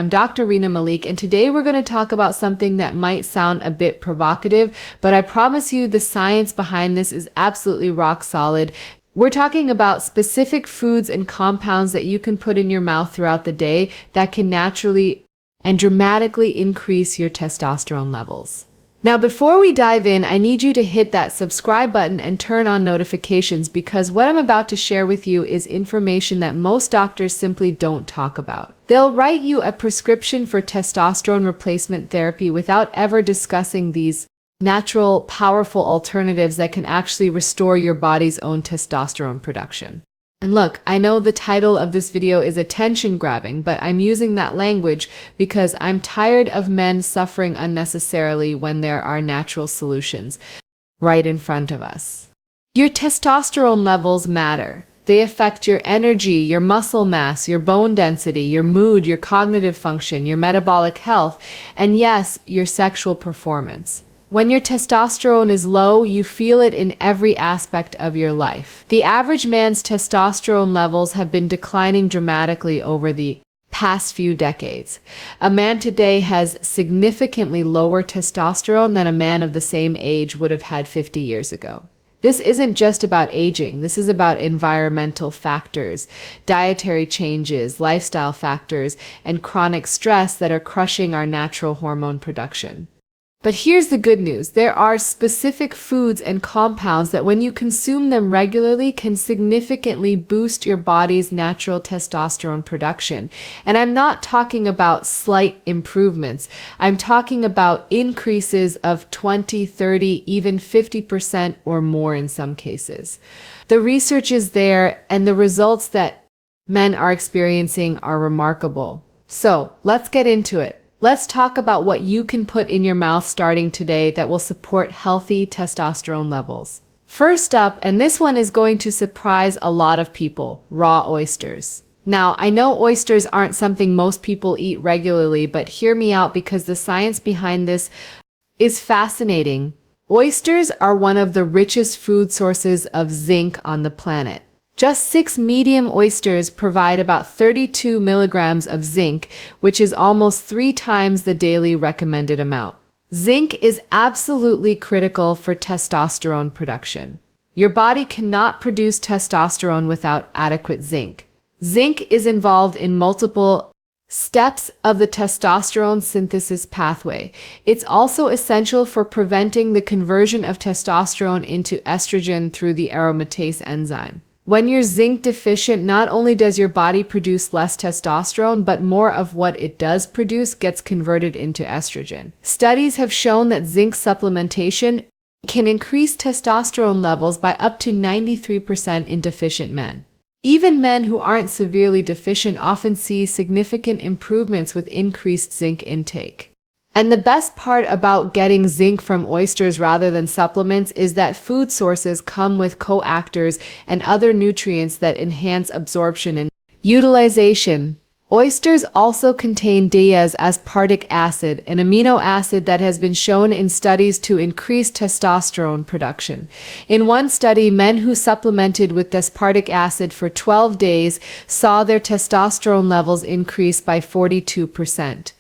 I'm Dr. RENA MALIK, and today we're going to talk about something that might sound a bit provocative, but I promise you the science behind this is absolutely rock solid. We're talking about specific foods and compounds that you can put in your mouth throughout the day that can naturally and dramatically increase your testosterone levels. Now, before we dive in, I need you to hit that subscribe button and turn on notifications because what I'm about to share with you is information that most doctors simply don't talk about. They'll write you a prescription for testosterone replacement therapy without ever discussing these natural, powerful alternatives that can actually restore your body's own testosterone production. And look, I know the title of this video is attention-grabbing, but I'm using that language because I'm tired of men suffering unnecessarily when there are natural solutions right in front of us. Your testosterone levels matter. They affect your energy, your muscle mass, your bone density, your mood, your cognitive function, your metabolic health, and yes, your sexual performance. When your testosterone is low, you feel it in every aspect of your life. The average man's testosterone levels have been declining dramatically over the past few decades. A man today has significantly lower testosterone than a man of the same age would have had 50 years ago. This isn't just about aging. This is about environmental factors, dietary changes, lifestyle factors, and chronic stress that are crushing our natural hormone production. But here's the good news. There are specific foods and compounds that when you consume them regularly can significantly boost your body's natural testosterone production. And I'm not talking about slight improvements. I'm talking about increases of 20, 30, even 50% or more in some cases. The research is there and the results that men are experiencing are remarkable. So let's get into it. Let's talk about what you can put in your mouth starting today that will support healthy testosterone levels. First up, and this one is going to surprise a lot of people, raw oysters. Now, I know oysters aren't something most people eat regularly, but hear me out because the science behind this is fascinating. Oysters are one of the richest food sources of zinc on the planet. Just 6 medium oysters provide about 32 milligrams of zinc, which is almost 3 times the daily recommended amount. Zinc is absolutely critical for testosterone production. Your body cannot produce testosterone without adequate zinc. Zinc is involved in multiple steps of the testosterone synthesis pathway. It's also essential for preventing the conversion of testosterone into estrogen through the aromatase enzyme. When you're zinc deficient, not only does your body produce less testosterone, but more of what it does produce gets converted into estrogen. Studies have shown that zinc supplementation can increase testosterone levels by up to 93% in deficient men. Even men who aren't severely deficient often see significant improvements with increased zinc intake. And the best part about getting zinc from oysters rather than supplements is that food sources come with coactors and other nutrients that enhance absorption and utilization. Oysters also contain diaz-aspartic acid, an amino acid that has been shown in studies to increase testosterone production. In one study, men who supplemented with aspartic acid for 12 days saw their testosterone levels increase by 42%.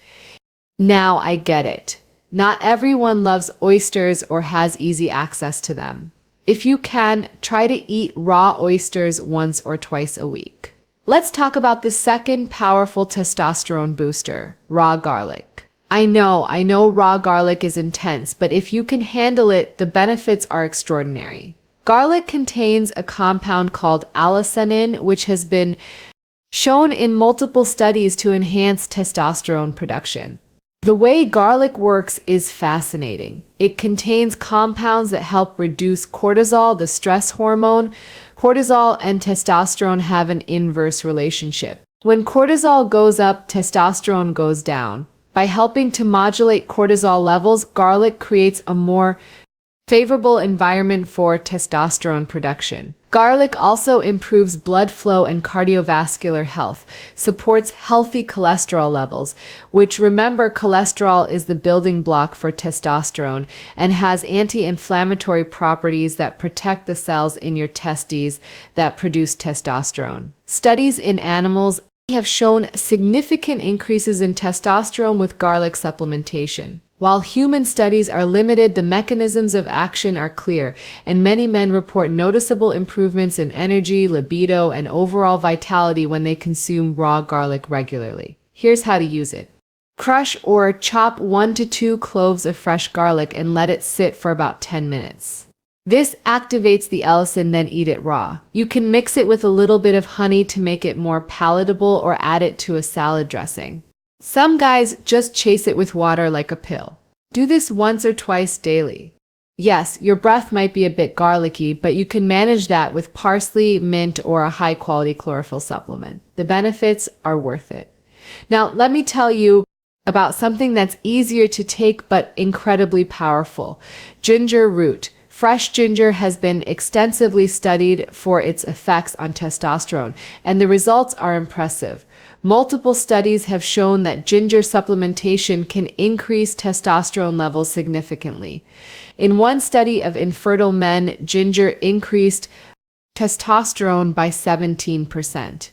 Now I get it. Not everyone loves oysters or has easy access to them. If you can, try to eat raw oysters once or twice a week. Let's talk about the second powerful testosterone booster, raw garlic. I know raw garlic is intense, but if you can handle it, the benefits are extraordinary. Garlic contains a compound called allicin, which has been shown in multiple studies to enhance testosterone production. The way garlic works is fascinating. It contains compounds that help reduce cortisol, the stress hormone. Cortisol and testosterone have an inverse relationship. When cortisol goes up, testosterone goes down. By helping to modulate cortisol levels, garlic creates a more favorable environment for testosterone production. Garlic also improves blood flow and cardiovascular health, supports healthy cholesterol levels, which, remember, cholesterol is the building block for testosterone, and has anti-inflammatory properties that protect the cells in your testes that produce testosterone. Studies in animals have shown significant increases in testosterone with garlic supplementation. While human studies are limited, the mechanisms of action are clear, and many men report noticeable improvements in energy, libido, and overall vitality when they consume raw garlic regularly. Here's how to use it. Crush or chop 1 to 2 cloves of fresh garlic and let it sit for about 10 minutes. This activates the allicin, then eat it raw. You can mix it with a little bit of honey to make it more palatable or add it to a salad dressing. Some guys just chase it with water like a pill. Do this once or twice daily. Yes, your breath might be a bit garlicky, but you can manage that with parsley, mint, or a high-quality chlorophyll supplement. The benefits are worth it. Now, let me tell you about something that's easier to take but incredibly powerful. Ginger root. Fresh ginger has been extensively studied for its effects on testosterone, and the results are impressive. Multiple studies have shown that ginger supplementation can increase testosterone levels significantly. In one study of infertile men, ginger increased testosterone by 17%.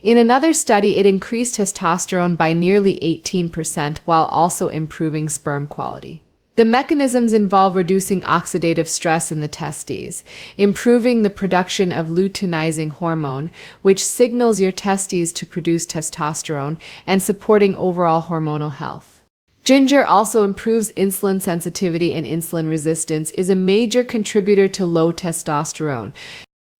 In another study, it increased testosterone by nearly 18% while also improving sperm quality. The mechanisms involve reducing oxidative stress in the testes, improving the production of luteinizing hormone, which signals your testes to produce testosterone, and supporting overall hormonal health. Ginger also improves insulin sensitivity and insulin resistance, is a major contributor to low testosterone.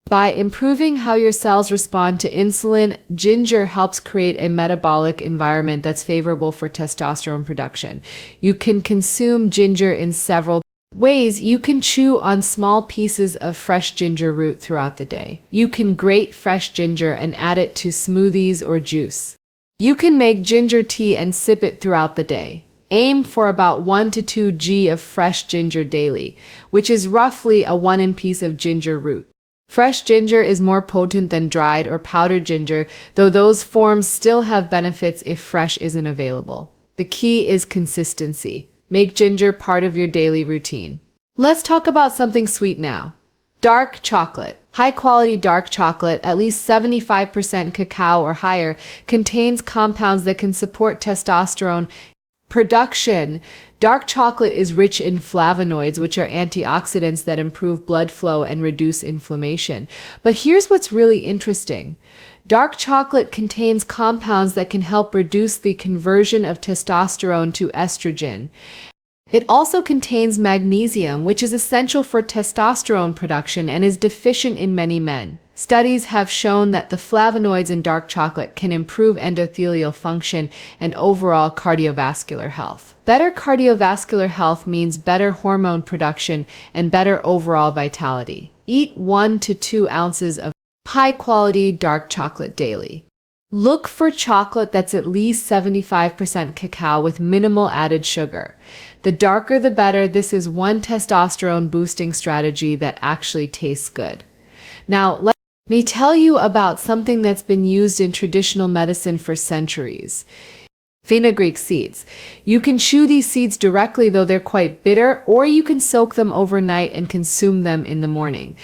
By improving how your cells respond to insulin, ginger helps create a metabolic environment that's favorable for testosterone production. You can consume ginger in several ways. You can chew on small pieces of fresh ginger root throughout the day. You can grate fresh ginger and add it to smoothies or juice. You can make ginger tea and sip it throughout the day. Aim for about 1 to 2 g of fresh ginger daily, which is roughly a 1 piece of ginger root. Fresh ginger is more potent than dried or powdered ginger, though those forms still have benefits if fresh isn't available. The key is consistency. Make ginger part of your daily routine. Let's talk about something sweet now. Dark chocolate. High-quality dark chocolate, at least 75% cacao or higher, contains compounds that can support testosterone production. Dark chocolate is rich in flavonoids, which are antioxidants that improve blood flow and reduce inflammation. But here's what's really interesting. Dark chocolate contains compounds that can help reduce the conversion of testosterone to estrogen. It also contains magnesium, which is essential for testosterone production and is deficient in many men. Studies have shown that the flavonoids in dark chocolate can improve endothelial function and overall cardiovascular health. Better cardiovascular health means better hormone production and better overall vitality. Eat 1 to 2 ounces of high-quality dark chocolate daily. Look for chocolate that's at least 75% cacao with minimal added sugar. The darker the better. This is one testosterone boosting strategy that actually tastes good. Now, let me tell you about something that's been used in traditional medicine for centuries. Fenugreek seeds. You can chew these seeds directly, though they're quite bitter, or you can soak them overnight and consume them in the morning.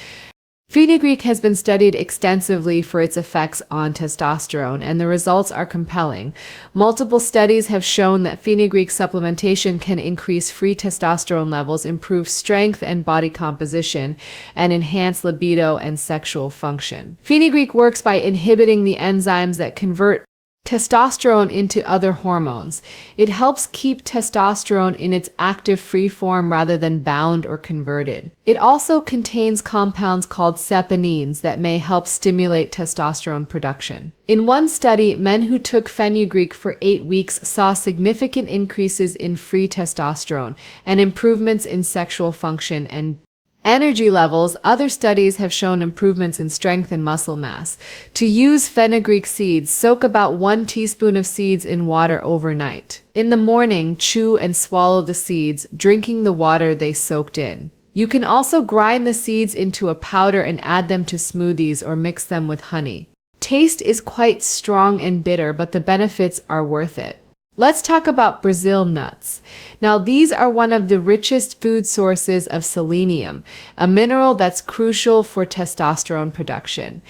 Fenugreek has been studied extensively for its effects on testosterone, and the results are compelling. Multiple studies have shown that fenugreek supplementation can increase free testosterone levels, improve strength and body composition, and enhance libido and sexual function. Fenugreek works by inhibiting the enzymes that convert testosterone into other hormones. It helps keep testosterone in its active free form rather than bound or converted. It also contains compounds called saponins that may help stimulate testosterone production. In one study, men who took fenugreek for 8 weeks saw significant increases in free testosterone and improvements in sexual function and energy levels. Other studies have shown improvements in strength and muscle mass. To use fenugreek seeds, soak about 1 teaspoon of seeds in water overnight. In the morning, chew and swallow the seeds, drinking the water they soaked in. You can also grind the seeds into a powder and add them to smoothies or mix them with honey. Taste is quite strong and bitter, but the benefits are worth it. Let's talk about Brazil nuts. Now, these are one of the richest food sources of selenium, a mineral that's crucial for testosterone production.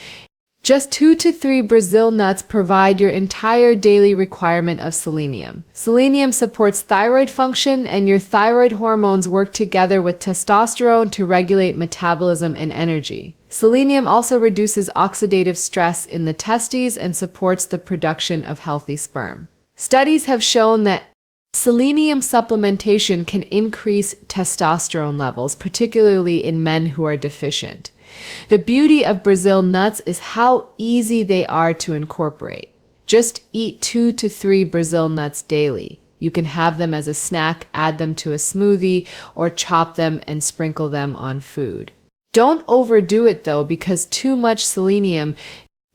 Just 2 to 3 Brazil nuts provide your entire daily requirement of selenium. Selenium supports thyroid function, and your thyroid hormones work together with testosterone to regulate metabolism and energy. Selenium also reduces oxidative stress in the testes and supports the production of healthy sperm. Studies have shown that selenium supplementation can increase testosterone levels, particularly in men who are deficient. The beauty of Brazil nuts is how easy they are to incorporate. Just eat 2 to 3 Brazil nuts daily. You can have them as a snack, add them to a smoothie, or chop them and sprinkle them on food. Don't overdo it though, because too much selenium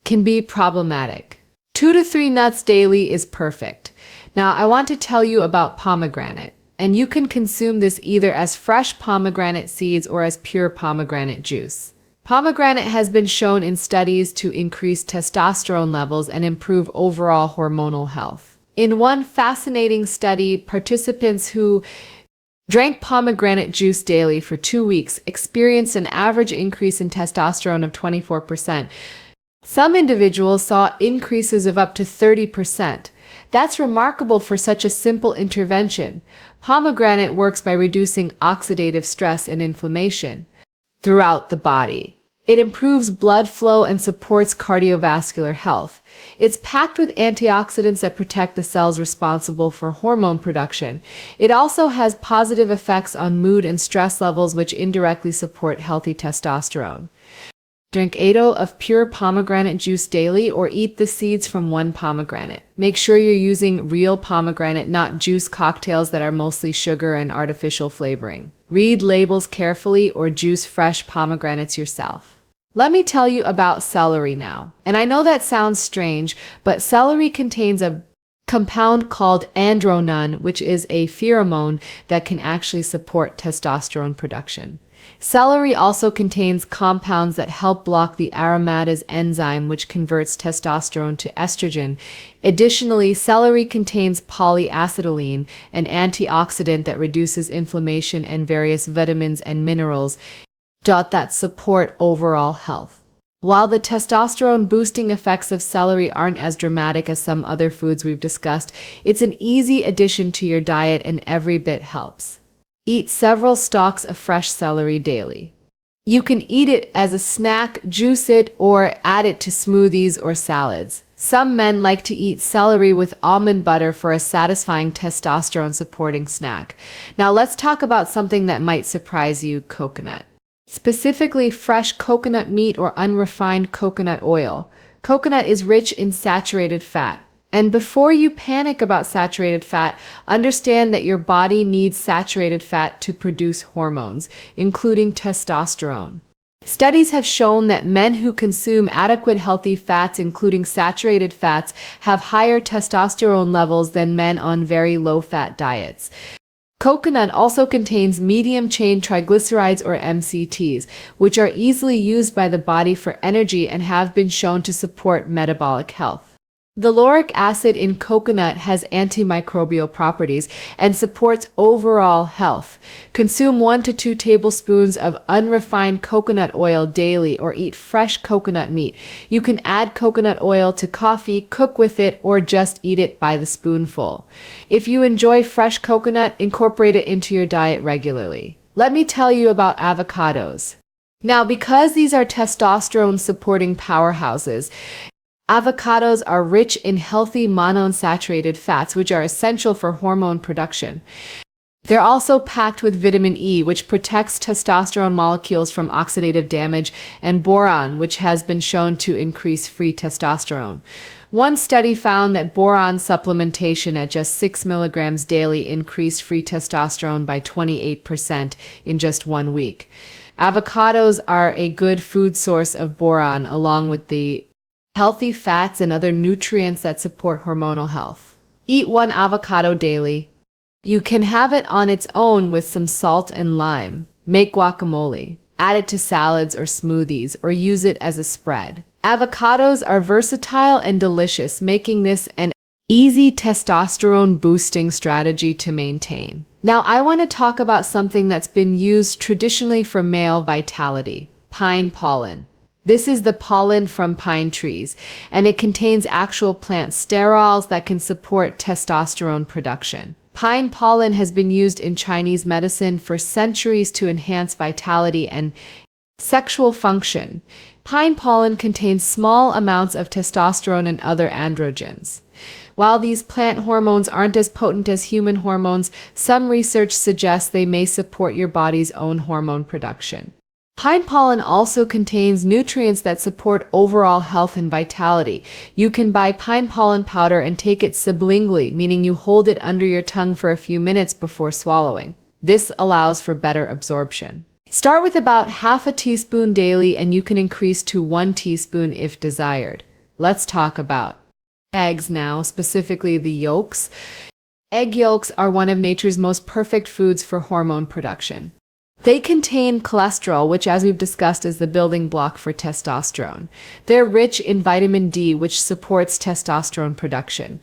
can be problematic. 2 to 3 nuts daily is perfect. Now, I want to tell you about pomegranate, and you can consume this either as fresh pomegranate seeds or as pure pomegranate juice. Pomegranate has been shown in studies to increase testosterone levels and improve overall hormonal health. In one fascinating study, participants who drank pomegranate juice daily for 2 weeks experienced an average increase in testosterone of 24%. Some individuals saw increases of up to 30%. That's remarkable for such a simple intervention. Pomegranate works by reducing oxidative stress and inflammation throughout the body. It improves blood flow and supports cardiovascular health. It's packed with antioxidants that protect the cells responsible for hormone production. It also has positive effects on mood and stress levels, which indirectly support healthy testosterone. Drink 8 of pure pomegranate juice daily, or eat the seeds from 1 pomegranate. Make sure you're using real pomegranate, not juice cocktails that are mostly sugar and artificial flavoring. Read labels carefully or juice fresh pomegranates yourself. Let me tell you about celery now. And I know that sounds strange, but celery contains a compound called androgen, which is a pheromone that can actually support testosterone production. Celery also contains compounds that help block the aromatase enzyme, which converts testosterone to estrogen. Additionally, celery contains polyacetylene, an antioxidant that reduces inflammation, and various vitamins and minerals that support overall health. While the testosterone-boosting effects of celery aren't as dramatic as some other foods we've discussed, it's an easy addition to your diet and every bit helps. Eat several stalks of fresh celery daily. You can eat it as a snack, juice it, or add it to smoothies or salads. Some men like to eat celery with almond butter for a satisfying testosterone-supporting snack. Now let's talk about something that might surprise you: coconut. Specifically, fresh coconut meat or unrefined coconut oil. Coconut is rich in saturated fat. And before you panic about saturated fat, understand that your body needs saturated fat to produce hormones, including testosterone. Studies have shown that men who consume adequate healthy fats, including saturated fats, have higher testosterone levels than men on very low-fat diets. Coconut also contains medium-chain triglycerides, or MCTs, which are easily used by the body for energy and have been shown to support metabolic health. The lauric acid in coconut has antimicrobial properties and supports overall health. Consume 1 to 2 tablespoons of unrefined coconut oil daily, or eat fresh coconut meat. You can add coconut oil to coffee, cook with it, or just eat it by the spoonful. If you enjoy fresh coconut, incorporate it into your diet regularly. Let me tell you about avocados. Now, because these are testosterone-supporting powerhouses, avocados are rich in healthy monounsaturated fats, which are essential for hormone production. They're also packed with vitamin E, which protects testosterone molecules from oxidative damage, and boron, which has been shown to increase free testosterone. One study found that boron supplementation at just 6 milligrams daily increased free testosterone by 28% in just 1 week. Avocados are a good food source of boron, along with the healthy fats and other nutrients that support hormonal health. Eat 1 avocado daily. You can have it on its own with some salt and lime. Make guacamole. Add it to salads or smoothies, or use it as a spread. Avocados are versatile and delicious, making this an easy testosterone-boosting strategy to maintain. Now, I want to talk about something that's been used traditionally for male vitality: pine pollen. This is the pollen from pine trees, and it contains actual plant sterols that can support testosterone production. Pine pollen has been used in Chinese medicine for centuries to enhance vitality and sexual function. Pine pollen contains small amounts of testosterone and other androgens. While these plant hormones aren't as potent as human hormones, some research suggests they may support your body's own hormone production. Pine pollen also contains nutrients that support overall health and vitality. You can buy pine pollen powder and take it sublingually, meaning you hold it under your tongue for a few minutes before swallowing. This allows for better absorption. Start with about half a teaspoon daily, and you can increase to 1 teaspoon if desired. Let's talk about eggs now, specifically the yolks. Egg yolks are one of nature's most perfect foods for hormone production. They contain cholesterol, which, as we've discussed, is the building block for testosterone. They're rich in vitamin D, which supports testosterone production.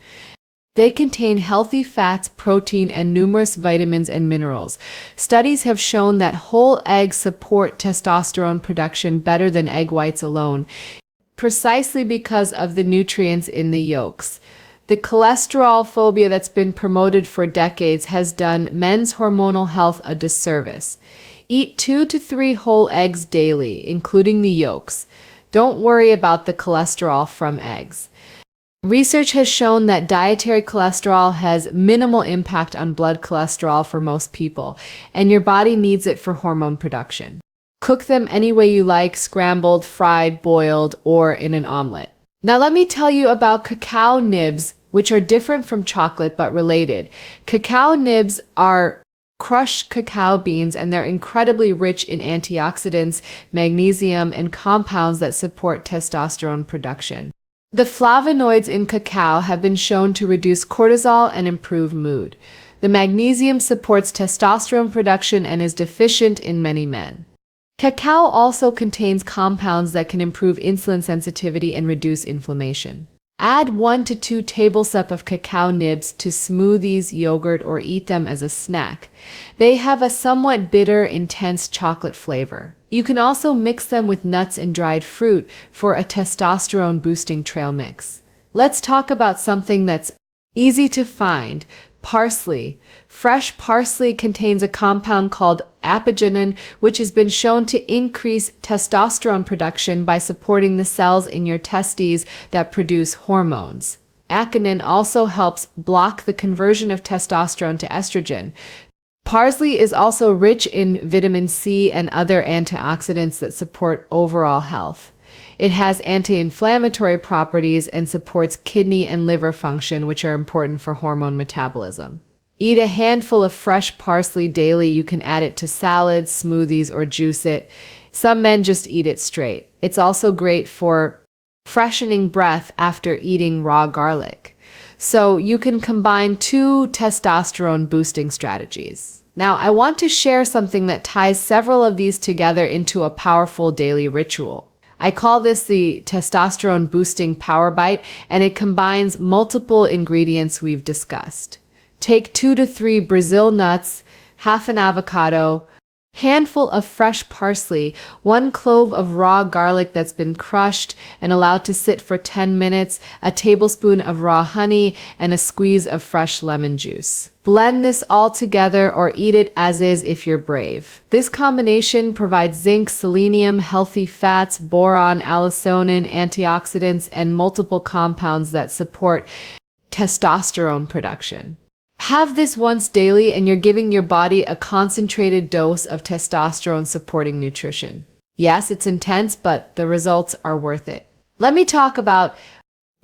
They contain healthy fats, protein, and numerous vitamins and minerals. Studies have shown that whole eggs support testosterone production better than egg whites alone, precisely because of the nutrients in the yolks. The cholesterol phobia that's been promoted for decades has done men's hormonal health a disservice. Eat 2 to 3 whole eggs daily, including the yolks. Don't worry about the cholesterol from eggs. Research has shown that dietary cholesterol has minimal impact on blood cholesterol for most people, and your body needs it for hormone production. Cook them any way you like: scrambled, fried, boiled, or in an omelet. Now let me tell you about cacao nibs, which are different from chocolate but related. Cacao nibs are crushed cacao beans, and they're incredibly rich in antioxidants, magnesium, and compounds that support testosterone production. The flavonoids in cacao have been shown to reduce cortisol and improve mood. The magnesium supports testosterone production and is deficient in many men. Cacao also contains compounds that can improve insulin sensitivity and reduce inflammation. Add 1 to 2 tablespoons of cacao nibs to smoothies, yogurt, or eat them as a snack. They have a somewhat bitter, intense chocolate flavor. You can also mix them with nuts and dried fruit for a testosterone-boosting trail mix. Let's talk about something that's easy to find: parsley. Fresh parsley contains a compound called apigenin, which has been shown to increase testosterone production by supporting the cells in your testes that produce hormones. Apigenin also helps block the conversion of testosterone to estrogen. Parsley is also rich in vitamin C and other antioxidants that support overall health. It has anti-inflammatory properties and supports kidney and liver function, which are important for hormone metabolism. Eat a handful of fresh parsley daily. You can add it to salads, smoothies, or juice it. Some men just eat it straight. It's also great for freshening breath after eating raw garlic. So you can combine 2 testosterone-boosting strategies. Now, I want to share something that ties several of these together into a powerful daily ritual. I call this the testosterone-boosting power bite, and it combines multiple ingredients we've discussed. Take 2 to 3 Brazil nuts, half an avocado, handful of fresh parsley, 1 clove of raw garlic that's been crushed and allowed to sit for 10 minutes, a tablespoon of raw honey, and a squeeze of fresh lemon juice. Blend this all together or eat it as is if you're brave. This combination provides zinc, selenium, healthy fats, boron, allosonin, antioxidants, and multiple compounds that support testosterone production. Have this once daily and you're giving your body a concentrated dose of testosterone-supporting nutrition. Yes, it's intense, but the results are worth it. Let me talk about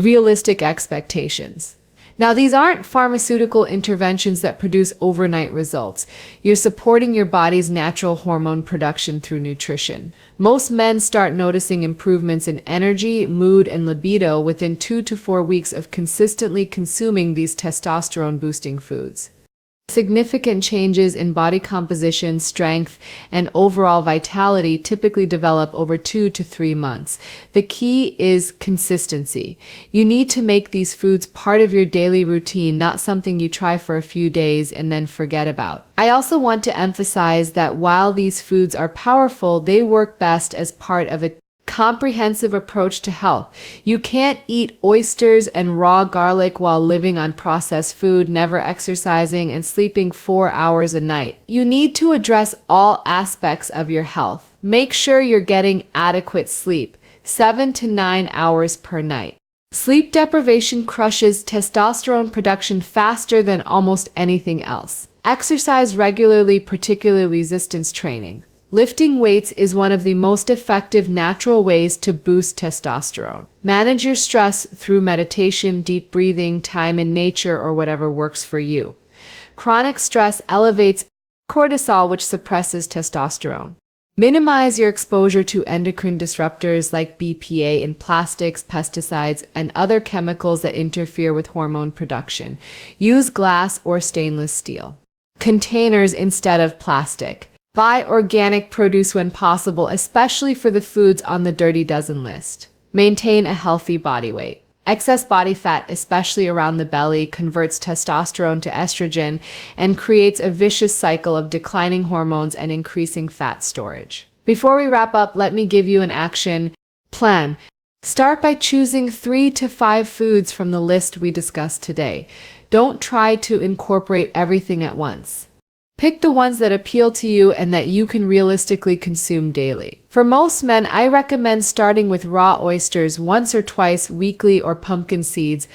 realistic expectations. Now, these aren't pharmaceutical interventions that produce overnight results. You're supporting your body's natural hormone production through nutrition. Most men start noticing improvements in energy, mood, and libido within 2 to 4 weeks of consistently consuming these testosterone-boosting foods. Significant changes in body composition, strength, and overall vitality typically develop over 2 to 3 months. The key is consistency. You need to make these foods part of your daily routine, not something you try for a few days and then forget about. I also want to emphasize that while these foods are powerful, they work best as part of a comprehensive approach to health. You can't eat oysters and raw garlic while living on processed food, never exercising, and sleeping 4 hours a night. You need to address all aspects of your health. Make sure you're getting adequate sleep, 7 to 9 hours per night. Sleep deprivation crushes testosterone production faster than almost anything else. Exercise regularly, particularly resistance training. Lifting weights is one of the most effective natural ways to boost testosterone. Manage your stress through meditation, deep breathing, time in nature, or whatever works for you. Chronic stress elevates cortisol, which suppresses testosterone. Minimize your exposure to endocrine disruptors like BPA in plastics, pesticides, and other chemicals that interfere with hormone production. Use glass or stainless steel containers instead of plastic. Buy organic produce when possible, especially for the foods on the dirty dozen list. Maintain a healthy body weight. Excess body fat, especially around the belly, converts testosterone to estrogen and creates a vicious cycle of declining hormones and increasing fat storage. Before we wrap up, let me give you an action plan. Start by choosing 3 to 5 foods from the list we discussed today. Don't try to incorporate everything at once. Pick the ones that appeal to you and that you can realistically consume daily. For most men, I recommend starting with raw oysters once or twice weekly or pumpkin seeds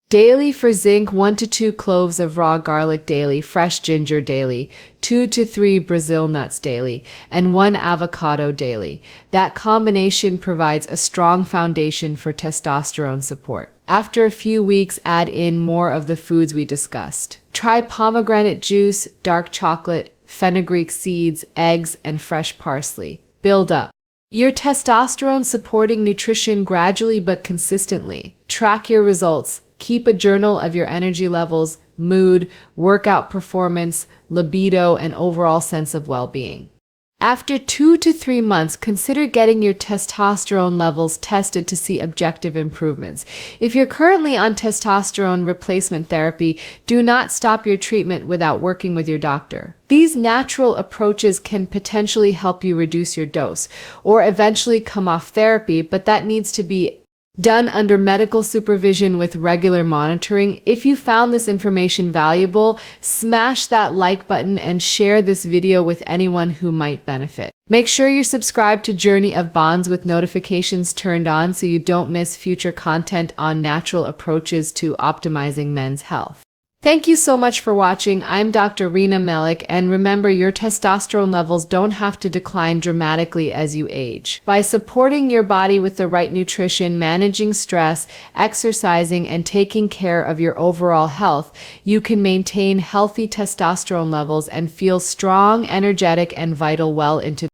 daily. For zinc, 1 to 2 cloves of raw garlic daily, fresh ginger daily, 2 to 3 Brazil nuts daily, and 1 avocado daily. That combination provides a strong foundation for testosterone support. After a few weeks, add in more of the foods we discussed. Try pomegranate juice, dark chocolate, fenugreek seeds, eggs, and fresh parsley. Build up your testosterone-supporting nutrition gradually but consistently. Track your results. Keep a journal of your energy levels, mood, workout performance, libido, and overall sense of well-being. After 2 to 3 months, consider getting your testosterone levels tested to see objective improvements. If you're currently on testosterone replacement therapy, do not stop your treatment without working with your doctor. These natural approaches can potentially help you reduce your dose or eventually come off therapy, but that needs to be done under medical supervision with regular monitoring. If you found this information valuable, smash that like button and share this video with anyone who might benefit. Make sure you're subscribed to Journey of Bonds with notifications turned on so you don't miss future content on natural approaches to optimizing men's health. Thank you so much for watching. I'm Dr. RENA MALIK, and remember, your testosterone levels don't have to decline dramatically as you age. By supporting your body with the right nutrition, managing stress, exercising, and taking care of your overall health, you can maintain healthy testosterone levels and feel strong, energetic, and vital well into